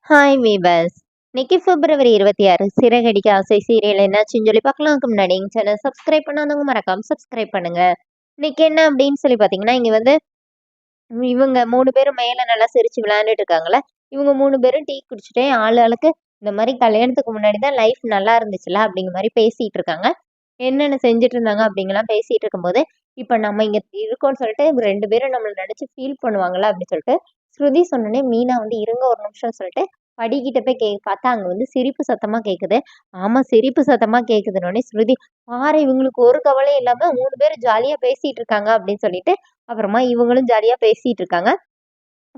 Hi viewers. இன்னைக்கு பிப்ரவரி 26 சிறகடிக்க ஆசை serial என்னாச்சுன்னு சொல்லி பார்க்கலாம். அதுக்கு முன்னாடி எங்க சேனல் சப்ஸ்கிரைப் பண்ணாதவங்க மறக்காம சப்ஸ்கிரைப் பண்ணுங்க. இன்னைக்கு என்ன அப்படின்னு சொல்லி பார்த்தீங்கன்னா, இங்க வந்து இவங்க 3 பேரும் மேல நல்லா சிரிச்சு விளையாண்டுட்டு இருக்காங்கல்ல. இவங்க 3 பேரும் டீ குடிச்சுட்டே ஆளுக்கு இந்த மாதிரி கல்யாணத்துக்கு முன்னாடி தான் லைஃப் நல்லா இருந்துச்சுல அப்படிங்கிற மாதிரி பேசிட்டு இருக்காங்க. என்னென்ன செஞ்சுட்டு இருந்தாங்க அப்படிங்கலாம் பேசிட்டு இருக்கும்போது, இப்ப நம்ம இங்க இருக்கோம்னு சொல்லிட்டு 2 பேரும் நம்மள நெனச்சு ஃபீல் பண்ணுவாங்கல்ல அப்படின்னு சொல்லிட்டு, ஸ்ருதி சொன்னோனே மீனா வந்து இருங்க ஒரு நிமிஷம் சொல்லிட்டு படிக்கிட்ட போய் பார்த்தா அங்க வந்து சிரிப்பு சத்தமா கேக்குது. ஆமா, சிரிப்பு சத்தமா கேக்குதுன்னோனே ஸ்ருதி, பாரு இவங்களுக்கு ஒரு கவலையும் இல்லாம 3 பேரும் ஜாலியா பேசிட்டு இருக்காங்க அப்படின்னு சொல்லிட்டு, அப்புறமா இவங்களும் ஜாலியா பேசிட்டு இருக்காங்க.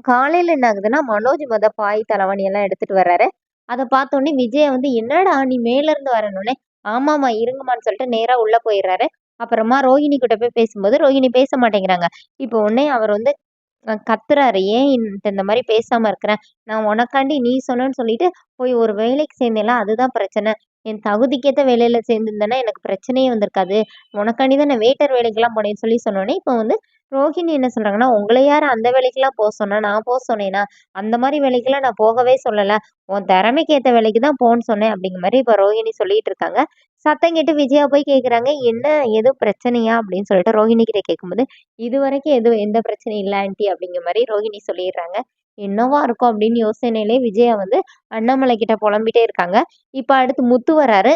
காலையில என்ன ஆகுதுன்னா, மனோஜ் பாய், தலவாணி எல்லாம் எடுத்துட்டு வர்றாரு. அத பார்த்தோனே விஜயா வந்து, "என்னடா நீ மேல இருந்து வரனோனே?" "ஆமாமா இருங்கம்மான்னு" சொல்லிட்டு நேரா உள்ள போயிர்றாரு. அப்புறமா ரோஹிணி கிட்ட போய் பேசும்போது, ரோஹிணி பேச மாட்டேங்கிறாங்க. இப்போ உடனே அவர் வந்து கத்துறாரு. "ஏன் இந்த மாரி பேசாம இருக்கிற? நான் உனக்காண்டி நீ சொன்னேன்னு சொல்லிட்டு போய் ஒரு வேலைக்கு சேர்ந்தேன்ல, அதுதான் பிரச்சனை. என் தகுதிக்கேத்த வேலையில சேர்ந்திருந்தேன்னா எனக்கு பிரச்சனையே வந்திருக்காது. உனக்காண்டி தான் நான் வெயிட்டர் வேலைக்கெல்லாம் போனேன்னு" சொல்லி சொன்னோனே, இப்போ வந்து ரோஹிணி என்ன சொல்றாங்கன்னா, "உங்கள யாரு அந்த வேலைக்கெல்லாம் சொன்னா? நான் சொன்னேனா? அந்த மாரி வேலைக்கெல்லாம் நான் போகவே சொல்லல. உன் திறமைக்கு ஏத்த வேலைக்கு தான் போன்னு சொன்னேன்." அப்படிங்கிற மாரி இப்ப ரோஹிணி சொல்லிட்டு இருக்காங்க. சத்தம் கேட்டு விஜயா போய் கேட்குறாங்க, "என்ன எதுவும் பிரச்சனையா?" அப்படின்னு சொல்லிட்டு ரோஹிணி கிட்ட கேட்கும்போது, "இதுவரைக்கும் எந்த பிரச்சனையும் இல்ல ஆன்டி" அப்படிங்கிற மாரி ரோஹிணி சொல்லிர்றாங்க. என்னவா இருக்கும் அப்படின்னு யோசனையிலே விஜயா வந்து அண்ணாமலை கிட்ட புலம்பிட்டே இருக்காங்க. இப்ப அடுத்து முத்து வராரு.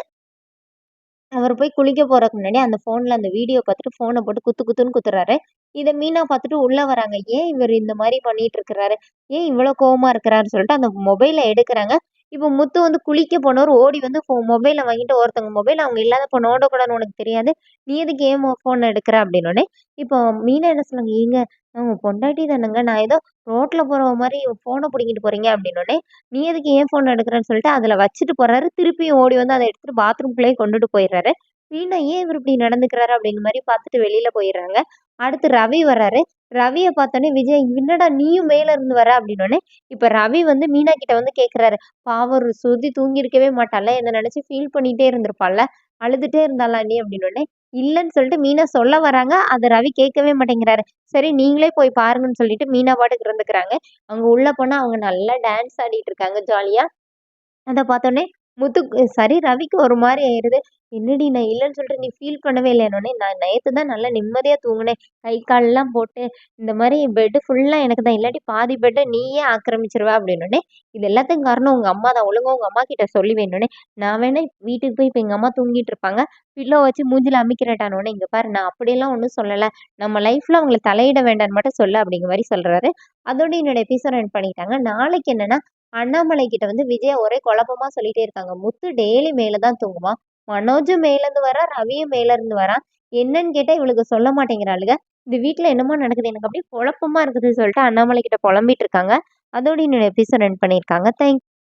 அவரு போய் குளிக்க போறதுக்கு முன்னாடி அந்த ஃபோன்ல அந்த வீடியோ பார்த்துட்டு ஃபோன போட்டு குத்து குத்துன்னு குத்துறாரு. இத மீனா பார்த்துட்டு உள்ள வராங்க. ஏன் இவரு இந்த மாரி பண்ணிட்டு இருக்கிறாரு? ஏன் இவ்ளோ கோவமா இருக்கிறாருன்னு சொல்லிட்டு அந்த மொபைல எடுக்குறாங்க. இப்போ முத்து வந்து குளிக்க போனவரு ஓடி வந்து மொபைல வாங்கிட்டு ஒருத்தவங்க மொபைல் அவங்க இல்லாதப்ப நோண்டக்கூடாதுன்னு உனக்கு தெரியாது. நீ எதுக்கு ஏன் ஃபோன் எடுக்குற? அப்படின்னோனே, இப்போ மீனா என்ன சொன்னாங்க, "ஏங்க உங்க பொண்டாட்டி தானங்க. நான் ஏதோ ரோட்ல போறவ மாரி ஃபோன புடுங்கிட்டு போறீங்க" அப்படின்னோனே, "நீ எதுக்கு ஏன் ஃபோன் எடுக்குறன்னு" சொல்லிட்டு அதுல வச்சுட்டு போறாரு. திருப்பியும் ஓடி வந்து அத எடுத்துட்டு பாத்ரூம்குள்ளேயே கொண்டுட்டு போயிர்றாரு. மீனா ஏன் இவரு இப்படி நடந்துக்கிறாரு அப்படிங்கிற மாரி பார்த்துட்டு வெளியில போயிர்றாங்க. அடுத்து ரவி வர்றாரு. ரவிய பார்த்தோனே விஜய், "என்னடா நீயும் மேல இருந்து வர?" அப்படின்னோனே, இப்ப ரவி வந்து மீனா கிட்ட வந்து கேட்கிறாரு. பாவம் ஸ்ருதி தூங்கியிருக்கவே மாட்டாள்ல. என்ன நெனச்சு ஃபீல் பண்ணிட்டே இருந்திருப்பாள்ல. அழுதுட்டே இருந்தாளா நீ? அப்படின்னோனே, இல்லன்னு சொல்லிட்டு மீனா சொல்ல வராங்க. அத ரவி கேட்கவே மாட்டேங்கிறாரு. சரி நீங்களே போய் பாருங்கன்னு சொல்லிட்டு மீனா பாட்டுக்கு இருந்துக்கிறாங்க. அங்க உள்ள போனா அவங்க நல்லா டான்ஸ் ஆடிட்டு இருக்காங்க ஜாலியா. அத பார்த்தோனே சரி ரவிக்கு ஒரு மாரி ஆயிருது. "என்னடி நான் இல்லன்னு சொல்லிட்டு நீ ஃபீல் பண்ணவே இல்லைன்னோனே, நான் நேத்து தான் நல்லா நிம்மதியா தூங்குனேன். கை கால்லாம் போட்டு இந்த மாரி பெட் ஃபுல்லா எனக்கு தான். இல்லாட்டி பாதி பெட்ட நீயே ஆக்கிரமிச்சுருவ" அப்படின்னோனே, "இது எல்லாத்துக்கும் காரணம் உங்க அம்மா தான். ஒழுங்கா உங்க அம்மா கிட்ட சொல்லி வைன்னோனே, நான் வேணா வீட்டுக்கு போய் இப்ப எங்க அம்மா தூங்கிட்டு இருப்பாங்க. பில்லோ வச்சு மூஞ்சில அமிக்கிறட்டானோனே, இங்க பாரு நான் அப்படியெல்லாம் ஒண்ணும் சொல்லல. நம்ம லைஃப்ல அவங்கள தலையிட வேண்டான்னு மட்டும் சொல்லு" அப்படிங்கிற மாரி சொல்றாரு. அதோட என்னோட எபிசோட் எண்ட் பண்ணிட்டாங்க. நாளைக்கு என்னன்னா அண்ணாமலை கிட்ட வந்து விஜயா ஒரே குழப்பமா சொல்லிட்டே இருக்காங்க. முத்து டெய்லி மேல தான் தூங்குவான். மனோஜும் மேல இருந்து வரான், ரவியும் மேல இருந்து வரான். என்னன்னு கேட்டா இவளுக சொல்ல மாட்டேங்கிறாளுக. இந்த வீட்ல என்னமோ நடக்குது. எனக்கு அப்படியே குழப்பமா இருக்குதுன்னு சொல்லிட்டு அண்ணாமலை கிட்ட புலம்பிட்டு இருக்காங்க. அதோட என்னோட எபிசோட் எண்ட் பண்ணியிருக்காங்க. தேங்க்ஸ்.